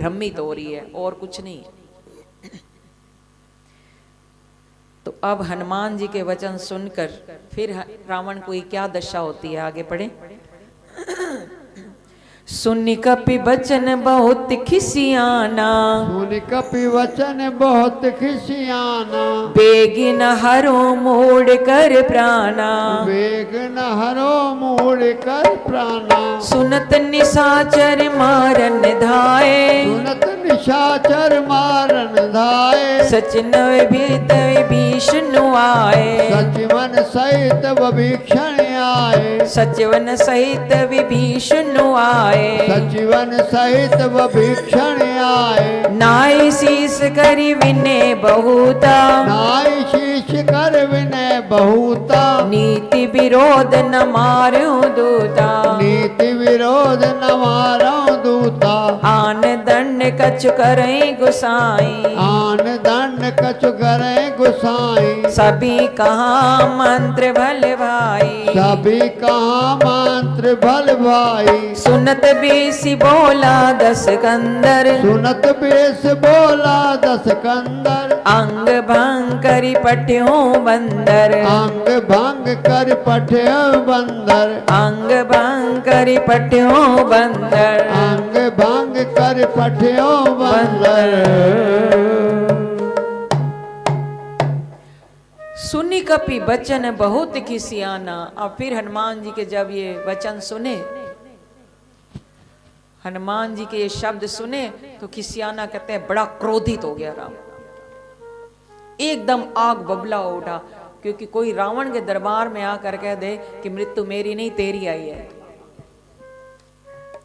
भ्रमित हो रही है और कुछ नहीं। तो अब हनुमान जी के वचन सुनकर फिर रावण को क्या दशा होती है, आगे पढ़े। सुनि कपि बचन बहुत खिसियाना, सुनि कपि वचन बहुत खिसियाना, बेगिन हरो मोड़ कर प्राणा, वेग न हरो मोड़ कर प्राणा, सुनत निशाचर मारन धाये, सुनत निशाचर मारन धाये, सचिन भीत विभीषण आए, सचिवन सहित विभीषण आए, सचिवन सहित विभीषण आए, सचिवन सहित विभीषण आए, नाई शीस करि विनय बहुता, नाई शीश कर विनय बहुता, नीति विरोध न मारू दूता, नीति विरोध न मारो दूता, आन दंड कछु करई गुसाई, आन दंड कछु करे गुसाई, सभी कहा मंत्र भल भाई, सभी कहा मंत्र भल भाई, सुनत बेसी बोला दस कंदर, सुनत बेस बोला दस कंदर, अंग भंग करि पट्यो बंदर, अंग भंग कर पठ्य बंदर, अंग भंग करि पट्यो बंदर, अंग भंग कर पठ्यो बंदर। सुनी कपि वचन बहुत खिसियाना। और फिर हनुमान जी के जब ये वचन सुने, हनुमान जी के ये शब्द सुने तो खिसियाना कहते हैं बड़ा क्रोधित हो गया राम, एकदम आग बबला उठा। क्योंकि कोई रावण के दरबार में आकर कह दे कि मृत्यु मेरी नहीं तेरी आई है,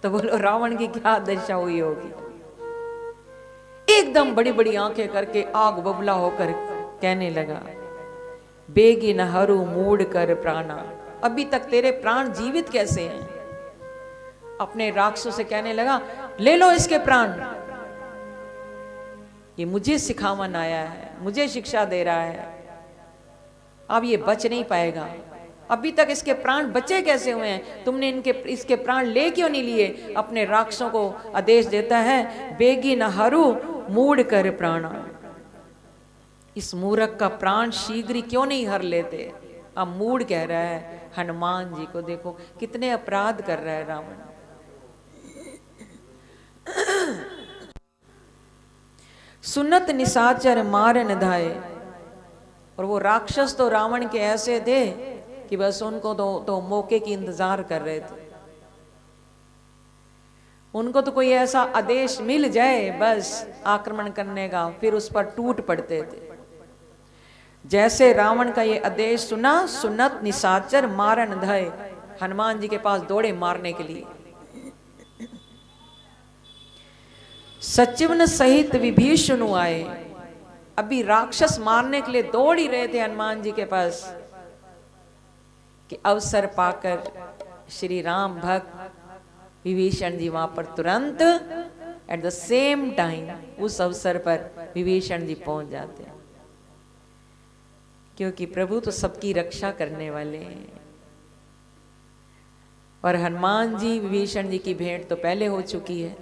तो बोलो रावण की क्या दशा हुई होगी। एकदम बड़ी बड़ी आंखें करके आग बबला होकर कहने लगा, बेगी न हरू मूड कर प्राणा, अभी तक तेरे प्राण जीवित कैसे हैं। अपने राक्षसों से कहने लगा, ले लो इसके प्राण, ये मुझे सिखावन आया है, मुझे शिक्षा दे रहा है, अब ये बच नहीं पाएगा। अभी तक इसके प्राण बचे कैसे हुए हैं, तुमने इसके प्राण ले क्यों नहीं लिए। अपने राक्षसों को आदेश देता है, बेगी न हरू मूड कर प्राणा, इस मूर्ख का प्राण शीघ्र क्यों नहीं हर लेते। अब मूड कह रहा है हनुमान जी को, देखो कितने अपराध कर रहा है रावण। सुनत निशाचर मारन धाये, और वो राक्षस तो रावण के ऐसे थे कि बस उनको तो मौके की इंतजार कर रहे थे। उनको तो कोई ऐसा आदेश मिल जाए बस आक्रमण करने का, फिर उस पर टूट पड़ते थे। जैसे रावण का ये आदेश सुना, सुनत निशाचर मारन धाये, हनुमान जी के पास दौड़े मारने के लिए। सचिवन सहित विभीषण आए, अभी राक्षस मारने के लिए दौड़ ही रहे थे हनुमान जी के पास कि अवसर पाकर श्री राम भक्त विभीषण जी वहां पर तुरंत एट द सेम टाइम उस अवसर पर विभीषण जी पहुंच जाते हैं। क्योंकि प्रभु तो सबकी रक्षा करने वाले हैं, और हनुमान जी विभीषण जी की भेंट तो पहले हो चुकी है।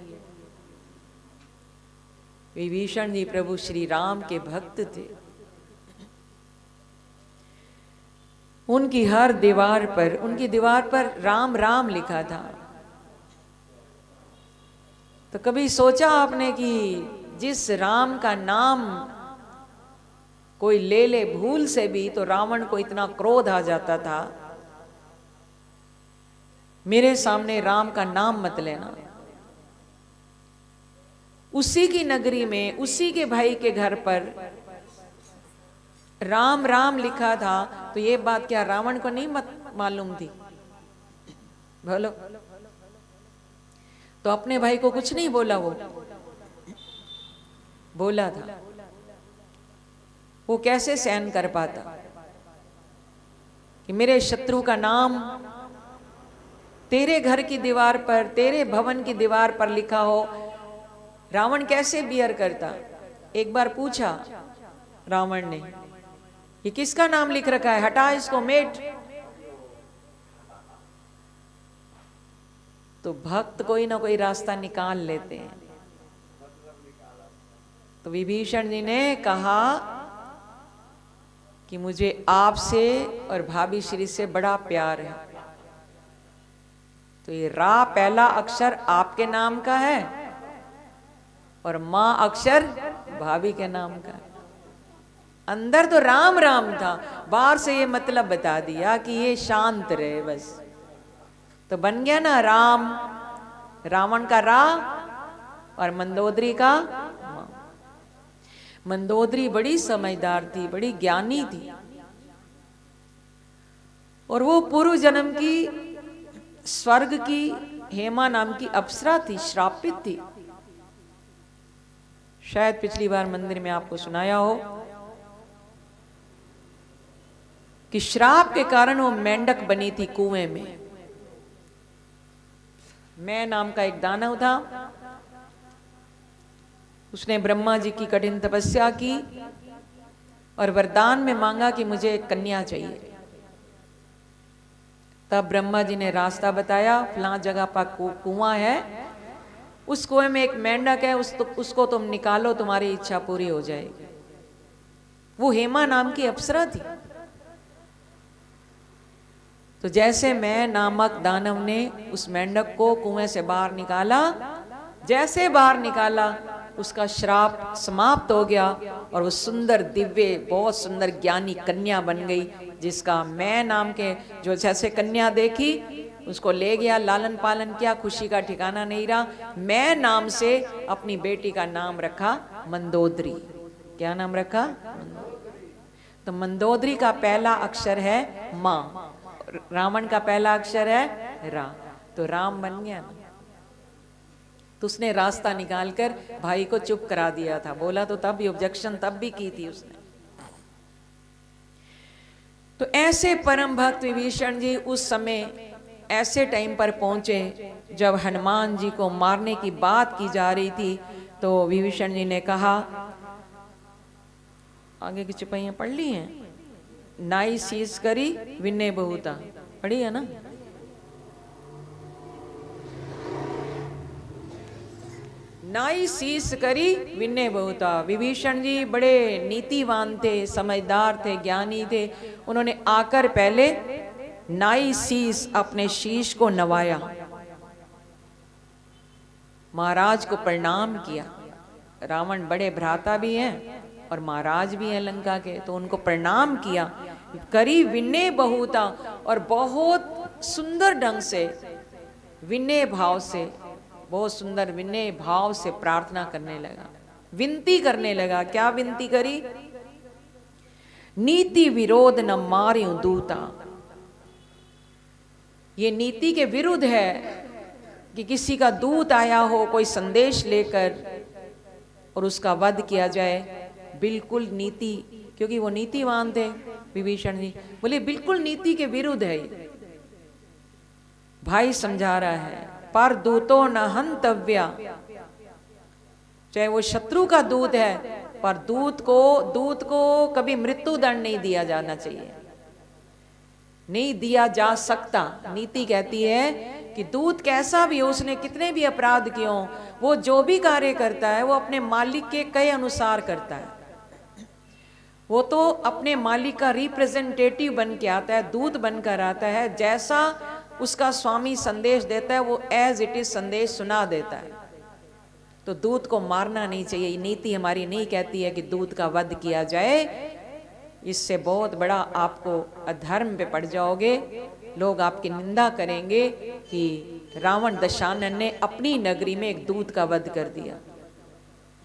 विभीषण जी प्रभु श्री राम के भक्त थे, उनकी हर दीवार पर, उनकी दीवार पर राम राम लिखा था। तो कभी सोचा आपने कि जिस राम का नाम कोई ले ले भूल से भी तो रावण को इतना क्रोध आ जाता था। मेरे सामने राम का नाम मत लेना। उसी की नगरी में, उसी के भाई के घर पर राम राम लिखा था, तो ये बात क्या रावण को नहीं मालूम थी? बोलो। तो अपने भाई को कुछ नहीं बोला, वो बोला था। वो कैसे सहन कर पाता कि मेरे शत्रु का नाम तेरे घर की दीवार पर, तेरे भवन की दीवार पर लिखा हो। रावण कैसे बियर करता? एक बार पूछा रावण ने, ये किसका नाम लिख रखा है, हटा इसको, मेट। तो भक्त कोई ना कोई रास्ता निकाल लेते हैं। तो विभीषण जी ने कहा कि मुझे आपसे और भाभी श्री से बड़ा प्यार है। तो ये रा पहला अक्षर आपके नाम का है और मां अक्षर भाभी के नाम का है। अंदर तो राम राम था, बाहर से ये मतलब बता दिया कि ये शांत रहे बस। तो बन गया ना राम, रावण का रा और मंदोदरी का मां। मंदोदरी बड़ी समझदार थी, बड़ी ज्ञानी थी और वो पूर्व जन्म की स्वर्ग की हेमा नाम की अप्सरा थी, श्रापित थी। शायद पिछली बार मंदिर में आपको सुनाया हो कि श्राप के कारण वो मेंढक बनी थी कुएं में। मैं नाम का एक दानव था, उसने ब्रह्मा जी की कठिन तपस्या की और वरदान में मांगा कि मुझे एक कन्या चाहिए। तब ब्रह्मा जी ने रास्ता बताया, फलां जगह पर कुआं है, उस कुएं में एक मेंढक है, उसको तुम निकालो, तुम्हारी इच्छा पूरी हो जाएगी। वो हेमा नाम की अप्सरा थी। तो जैसे मैं नामक दानव ने उस मेंढक को कुएं से बाहर निकाला, जैसे बाहर निकाला उसका श्राप समाप्त हो गया और वो सुंदर दिव्य बहुत सुंदर ज्ञानी कन्या बन गई, जिसका मैं नाम के जो जैसे कन्या देखी उसको ले गया, लालन पालन किया, खुशी का ठिकाना नहीं रहा। मैं नाम से अपनी बेटी का नाम रखा मंदोदरी। क्या नाम रखा? तो मंदोदरी का पहला अक्षर है मां, रावण का पहला अक्षर है रा, तो राम बन गया ना। तो उसने रास्ता निकालकर भाई को चुप करा दिया था, बोला तो तब भी ऑब्जेक्शन तब भी की थी उसने। तो ऐसे परम भक्त विभीषण जी उस समय ऐसे टाइम पर पहुंचे जब हनुमान जी को मारने की बात की जा रही थी। तो विभीषण जी ने कहा, आगे की चुपाइयां पढ़ ली हैं, नाई शीस करी विनय बहुता, पढ़ी है ना? नाई शीस करी विनय बहुता। विभीषण जी बड़े नीतिवान थे, समझदार थे, ज्ञानी थे। उन्होंने आकर पहले नाई शीस अपने शीश को नवाया, महाराज को प्रणाम किया। रावण बड़े भ्राता भी हैं और महाराज भी हैं लंका के, तो उनको प्रणाम किया। करी विनय बहुता, और बहुत सुंदर ढंग से विनय भाव से, बहुत सुंदर विनय भाव से प्रार्थना करने लगा, विनती करने लगा। क्या विनती करी? नीति विरोध न मार्यूं दूता। ये नीति के विरुद्ध है कि किसी का दूत आया हो कोई संदेश लेकर और उसका वध किया जाए। बिल्कुल नीति, क्योंकि वो नीतिवान थे विभीषण जी, बोले बिल्कुल नीति के विरुद्ध है। भाई समझा रहा है, पर दूतो न हंतव्या, चाहे वो शत्रु का दूत है, पर दूत को कभी मृत्यु दंड नहीं दिया जाना चाहिए, नहीं दिया जा सकता। नीति कहती है कि दूत कैसा भी हो, उसने कितने भी अपराध किए हों, वो जो भी कार्य करता है वो अपने मालिक के कहे अनुसार करता है। वो तो अपने मालिक का रिप्रेजेंटेटिव बन के आता है, दूत बनकर आता है। जैसा उसका स्वामी संदेश देता है वो एज इट इज संदेश सुना देता है। तो दूत को मारना नहीं चाहिए। नीति हमारी नहीं कहती है कि दूत का वध किया जाए, इससे बहुत बड़ा आपको अधर्म पे पड़ जाओगे। लोग आपकी निंदा करेंगे कि रावण दशानन ने अपनी नगरी में एक दूत का वध कर दिया।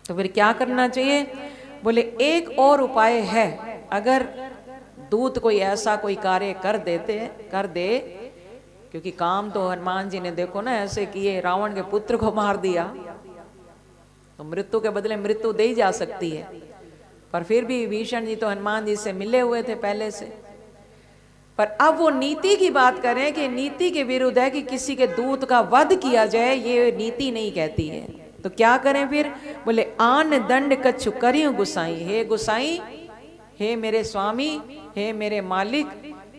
तो फिर क्या करना चाहिए? बोले एक और उपाय है, अगर दूत कोई ऐसा कोई कार्य कर दे, क्योंकि काम तो हनुमान जी ने देखो ना ऐसे किए, रावण के पुत्र को मार दिया, तो मृत्यु के बदले मृत्यु दे ही जा सकती है। पर फिर भी विभीषण जी तो हनुमान जी से मिले हुए थे पहले से। पर अब वो नीति की बात करें कि नीति के विरुद्ध है कि किसी के दूत का वध किया जाए, ये नीति नहीं कहती है। तो क्या करें फिर? बोले आन दंड कछु करियो गुसाई। हे गुसाई, हे मेरे स्वामी, हे मेरे मालिक,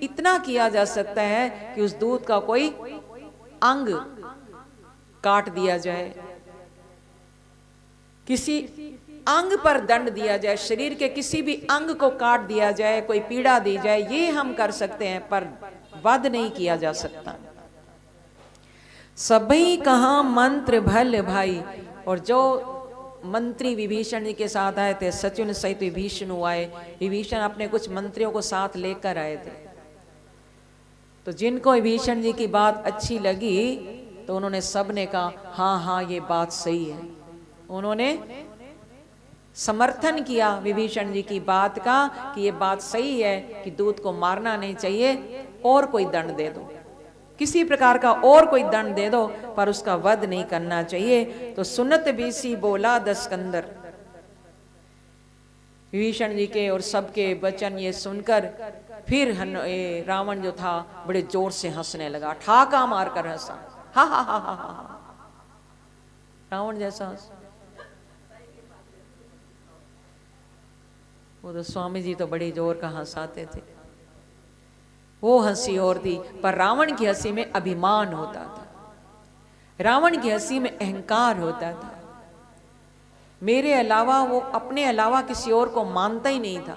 इतना किया जा सकता है कि उस दूत का कोई अंग काट दिया जाए। किसी अंग पर दंड दिया जाए, शरीर के किसी भी अंग को काट दिया जाए, कोई पीड़ा दी जाए, ये हम कर सकते हैं, पर वध नहीं किया जा सकता। सबई कहा मंत्र भल भाई। और जो मंत्री विभीषण जी के साथ आए थे, सचिन सहित विभीषण आए, विभीषण अपने कुछ मंत्रियों को साथ लेकर आए थे। तो जिनको विभीषण जी की बात अच्छी लगी तो उन्होंने सब ने कहा हाँ हाँ ये बात सही है। उन्होंने समर्थन किया विभीषण जी की बात का कि ये बात सही है कि दूत को मारना नहीं चाहिए, और कोई दंड दे दो, किसी प्रकार का और कोई दंड दे दो, पर उसका वध नहीं करना चाहिए। तो सुनत बीसी बोला दस्कंदर। विभीषण जी के और सबके वचन ये सुनकर फिर रावण जो था बड़े जोर से हंसने लगा, ठाका मारकर हंसा, हा हा हा हा हा। रावण जैसा हंस। वो तो स्वामी जी तो बड़ी जोर का हंसाते थे, वो हंसी और थी। पर रावण की हंसी में अभिमान होता था, रावण की हंसी में अहंकार होता था। मेरे अलावा वो अपने अलावा किसी और को मानता ही नहीं था।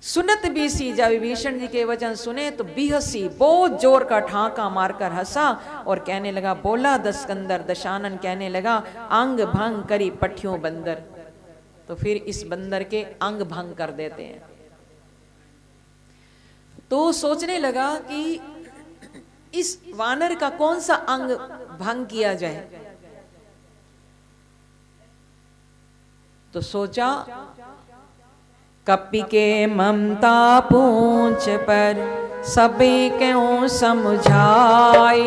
सुनत बीसी, जब विभीषण जी के वचन सुने तो बेहसी, बहुत जोर का ठाका मारकर हंसा और कहने लगा, बोला दस्कंदर, दशानन कहने लगा, अंग भंग करी पठियों बंदर। तो फिर इस बंदर के अंग भंग कर देते हैं। तो सोचने लगा कि इस वानर का कौन सा अंग भंग किया जाए। तो सोचा, कपि के ममता पूंछ पर सभी क्यों समझाई।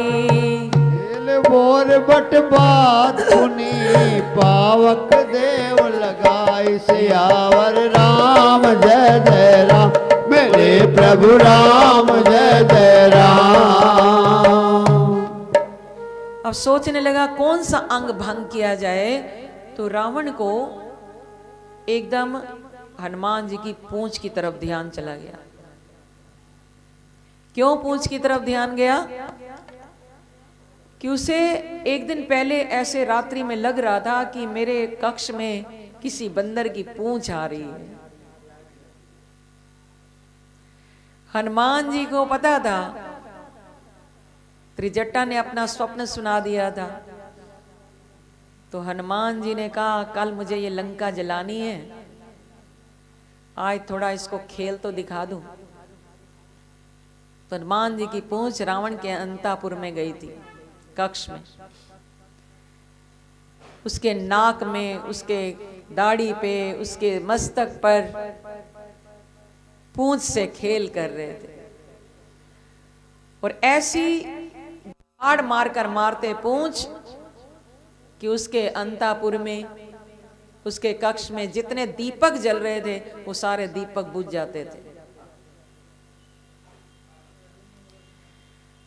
बोर बट बात सुनी पावक देव लगाई। सियावर राम जय जय राम, मेरे प्रभु राम जय जय राम। अब सोचने लगा कौन सा अंग भंग किया जाए। तो रावण को एकदम हनुमान जी की पूंछ की तरफ ध्यान चला गया। क्यों पूंछ की तरफ ध्यान गया? कि उसे एक दिन पहले ऐसे रात्रि में लग रहा था कि मेरे कक्ष में किसी बंदर की पूंछ आ रही है। हनुमान जी को पता था, त्रिजटा ने अपना स्वप्न सुना दिया था। तो हनुमान जी ने कहा, कल मुझे ये लंका जलानी है, आज थोड़ा इसको खेल तो दिखा दूं। तो हनुमान जी की पूंछ रावण के अंतापुर में गई थी, कक्ष में। उसके नाक में, उसके दाढ़ी पे, उसके मस्तक पर पूंछ से खेल कर रहे थे। और ऐसी झाड़ मारकर मारते पूंछ कि उसके अंतापुर में, उसके कक्ष में जितने दीपक जल रहे थे वो सारे दीपक बुझ जाते थे।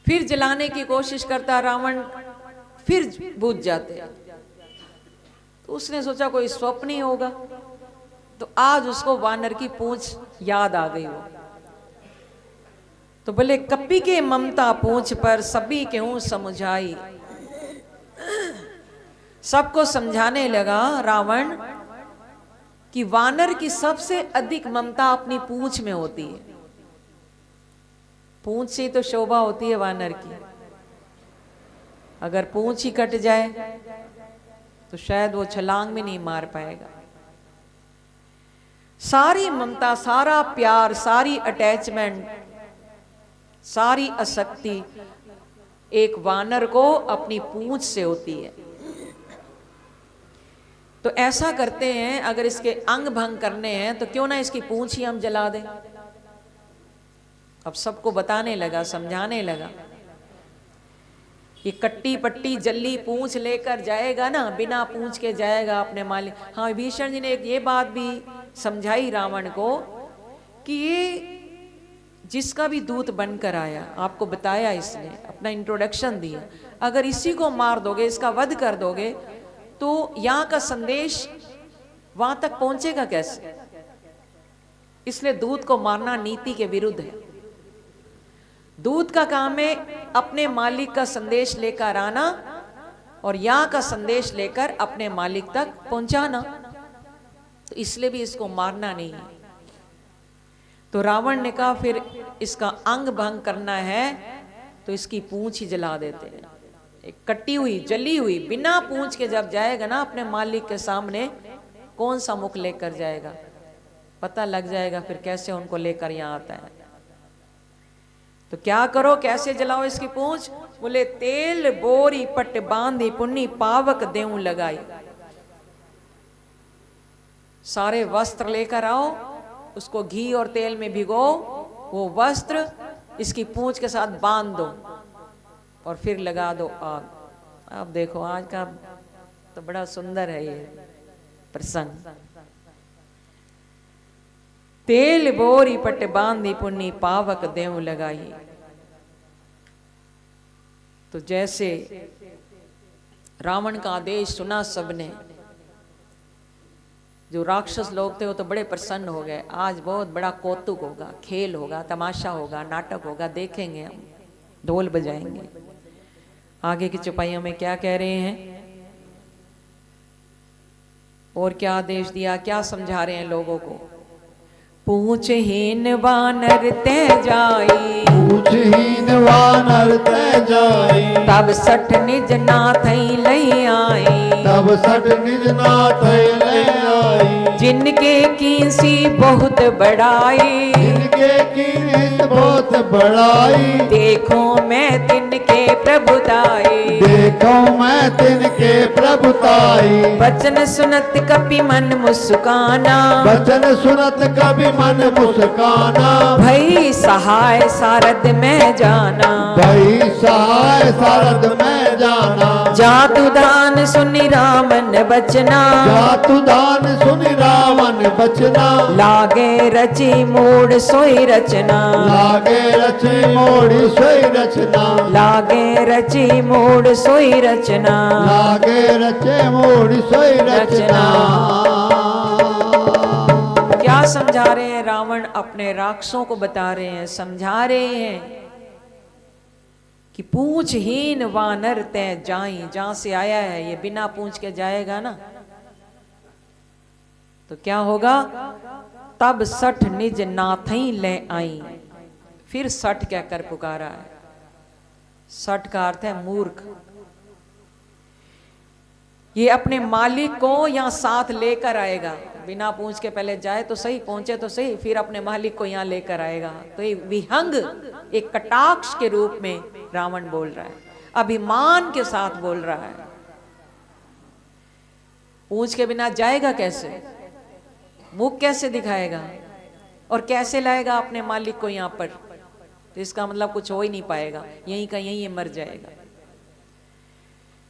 फिर जलाने की कोशिश करता रावण, फिर बुझ जाते। तो उसने सोचा कोई स्वप्न ही होगा। तो आज उसको वानर की पूंछ याद आ गई। वो तो बोले, कपि के ममता पूंछ पर सभी क्यों समझाई। सबको समझाने लगा रावण कि वानर की सबसे अधिक ममता अपनी पूंछ में होती है। पूंछ से तो शोभा होती है वानर की। अगर पूंछ ही कट जाए तो शायद वो छलांग में नहीं मार पाएगा। सारी ममता, सारा प्यार, सारी अटैचमेंट, सारी आसक्ति एक वानर को अपनी पूंछ से होती है। तो ऐसा करते हैं, अगर इसके अंग भंग करने हैं तो क्यों ना इसकी पूंछ ही हम जला दें। अब सबको बताने लगा, समझाने लगा। ये कट्टी पट्टी जल्ली पूंछ लेकर जाएगा ना, बिना पूंछ के जाएगा अपने मालिक। हाँ, विभीषण जी ने एक ये बात भी समझाई रावण को कि ये जिसका भी दूत बनकर आया, आपको बताया, इसने अपना इंट्रोडक्शन दिया, अगर इसी को मार दोगे, इसका वध कर दोगे, तो यहाँ का संदेश वहां तक पहुंचेगा कैसे। इसलिए दूत को मारना नीति के विरुद्ध है। दूत का काम है अपने मालिक का संदेश लेकर आना और यहाँ का संदेश लेकर अपने मालिक तक पहुंचाना। तो इसलिए भी इसको मारना नहीं है। तो रावण ने कहा फिर इसका अंग भंग करना है तो इसकी पूंछ ही जला देते हैं। एक कटी हुई जली हुई बिना पूंछ के जब जाएगा ना अपने मालिक के सामने, कौन सा मुख लेकर जाएगा, पता लग जाएगा फिर कैसे उनको लेकर यहाँ आता है। तो क्या करो, कैसे जलाओ इसकी पूंछ? बोले तेल बोरी पट बांधी पुन्नी पावक देऊं लगाई। सारे वस्त्र लेकर आओ, उसको घी और तेल में भिगो, वो वस्त्र इसकी पूंछ के साथ बांध दो और फिर लगा दो आग। अब देखो आज का तो बड़ा सुंदर है ये प्रसंग। तेल बोरी पट बांधी पुन्नी पावक देऊं लगाई। तो जैसे रावण का आदेश सुना सबने, जो राक्षस लोग थे वो तो बड़े प्रसन्न हो गए। आज बहुत बड़ा कौतुक होगा, खेल होगा, तमाशा होगा, नाटक होगा, देखेंगे हम, ढोल बजाएंगे। आगे की चौपाइयों में क्या कह रहे हैं और क्या आदेश दिया, क्या समझा रहे हैं लोगों को? पूछहीन वानर ते जाई, पूछहीन वानर ते जाई। तब सठ निज नाथ लई आई, तब सठ निज नाथ ले आई। जिनके कीसी बहुत बड़ाई, जिनके कीस बहुत बड़ाई। देखो मैं तिनके प्रभुताई, देखो मैं तिनके प्रभुताई। वचन सुनत कपि मन मुस्काना, वचन सुनत कभी मन मुस्काना। भई सहाय सारद में जाना, भई सहाय सारद में जाना। जातु दान सुनि रामन बचना, जातु दान सुनि रावण बचना। लागे रची मूड सोई रचना, लागे रचे मोड़ी सोई रचना। लागे रची मूड सोई रचना, लागे रचे मोड़ी सोई रचना। क्या समझा रहे हैं रावण? अपने राक्षसों को बता रहे हैं, समझा रहे हैं कि पूंछहीन वानर तय जाई। जहां से आया है ये बिना पूंछ के जाएगा ना तो क्या होगा? तब सठ निज नाथई ले आई। फिर सठ कहकर पुकारा है। सठ का अर्थ है मूर्ख। ये अपने मालिक को यहाँ साथ लेकर आएगा। बिना पूंछ के पहले जाए तो सही, पहुंचे तो सही, फिर अपने मालिक को यहाँ लेकर आएगा। तो ये विहंग एक कटाक्ष के रूप में रावण बोल रहा है, अभिमान के साथ बोल रहा है। पूंछ के बिना जाएगा कैसे? मुख कैसे दिखाएगा और कैसे लाएगा अपने मालिक को यहाँ पर? तो इसका मतलब कुछ हो ही नहीं पाएगा, यहीं का यहीं ये मर जाएगा।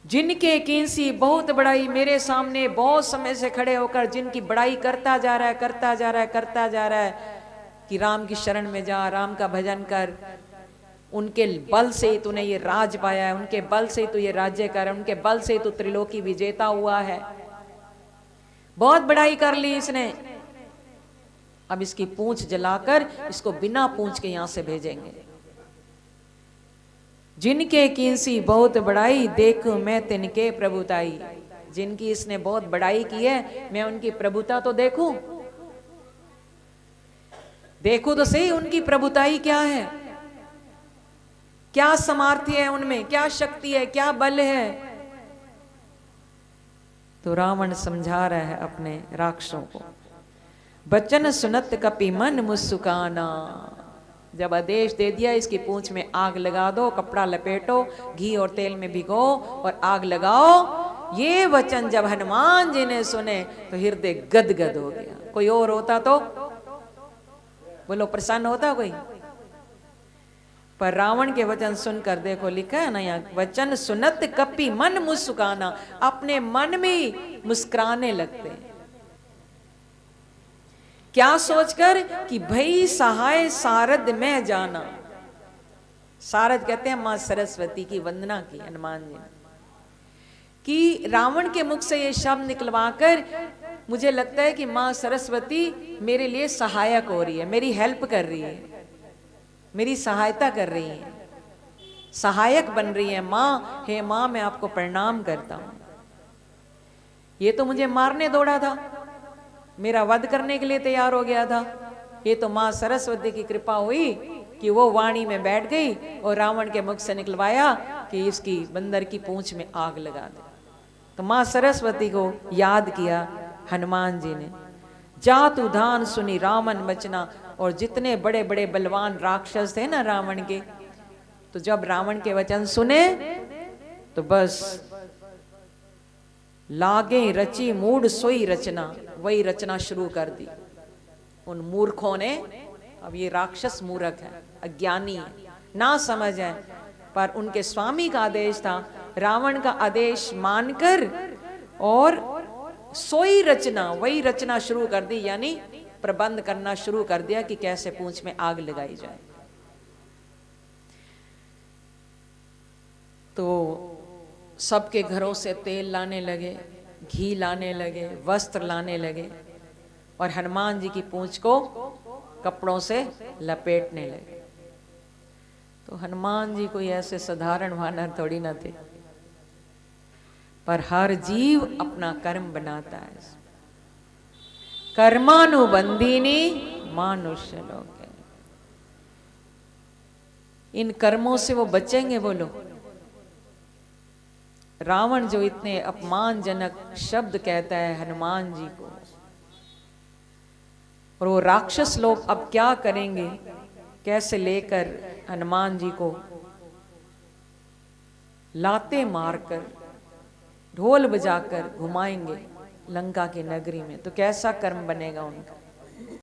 जिनके किंसी बहुत बड़ाई, मेरे सामने बहुत समय से खड़े होकर जिनकी बड़ाई करता जा रहा है, करता जा रहा है, करता जा रहा है कि राम की शरण में जा, राम का भजन कर, उनके बल से ही तूने ये राज पाया है, उनके बल से ही तू ये राज्य कर, उनके बल से ही तू त्रिलोकी विजेता हुआ है। बहुत बड़ाई कर ली इसने, अब इसकी पूंछ जलाकर इसको बिना पूंछ के यहां से भेजेंगे। जिनके किंसी बहुत बड़ाई, देखूं मैं तिनके प्रभुताई। जिनकी इसने बहुत बड़ाई की है, मैं उनकी प्रभुता तो देखूं, देखूं तो सही उनकी प्रभुताई क्या है, क्या सामर्थ्य है उनमें, क्या शक्ति है, क्या बल है। तो रावण समझा रहा है अपने राक्षसों को। बचन सुनत कपि मन मुस्काना। जब आदेश दे दिया इसकी पूंछ में आग लगा दो, कपड़ा लपेटो, घी और तेल में भिगो और आग लगाओ। ये वचन जब हनुमान जी ने सुने तो हृदय गदगद हो गया। कोई और होता तो बोलो प्रसन्न होता कोई, पर रावण के वचन सुनकर देखो लिखा है ना यहाँ, वचन सुनत कपि मन मुस्काना। अपने मन में मुस्कुराने लगते हैं। क्या सोचकर कि भई सहाय सारद में जाना। सारद कहते हैं मां सरस्वती की वंदना की हनुमान जी ने, कि रावण के मुख से ये शब्द निकलवाकर मुझे लगता है कि मां सरस्वती मेरे लिए सहायक हो रही है, मेरी हेल्प कर रही है, मेरी सहायता कर रही है। सहायक बन रही है। माँ, हे माँ, मैं आपको प्रणाम करता हूं। ये तो मुझे मारने दौड़ा था, मेरा वध करने के लिए तैयार हो गया था। ये तो माँ सरस्वती की कृपा हुई कि वो वाणी में बैठ गई और रावण के मुख से निकलवाया कि इसकी बंदर की पूंछ में आग लगा दे। तो माँ सरस्वती को याद किया हनुमान जी ने। जातु धान सुनी रामन बचना। और जितने बड़े बड़े बलवान राक्षस थे ना रावण के, तो जब रावण के वचन सुने तो बस लागे रची मूड सोई रचना, वही रचना शुरू कर दी उन मूर्खों ने। अब ये राक्षस मूर्ख है, अज्ञानी है, ना समझ है, पर उनके स्वामी का आदेश था, रावण का आदेश मानकर और सोई रचना, वही रचना शुरू कर दी, यानी प्रबंध करना शुरू कर दिया कि कैसे पूंछ में आग लगाई जाए। तो सबके घरों से तेल लाने लगे, घी लाने लगे, वस्त्र लाने लगे और हनुमान जी की पूंछ को कपड़ों से लपेटने लगे। तो हनुमान जी कोई ऐसे साधारण वानर थोड़ी ना थे, पर हर जीव अपना कर्म बनाता है। कर्मानुबंधिनी मानुष्य लोग, इन कर्मों से वो बचेंगे वो लोग। रावण जो इतने अपमानजनक शब्द कहता है हनुमान जी को, और वो राक्षस लोग अब क्या करेंगे, कैसे लेकर हनुमान जी को लाते मारकर ढोल बजाकर घुमाएंगे लंका की नगरी में, तो कैसा कर्म बनेगा उनका।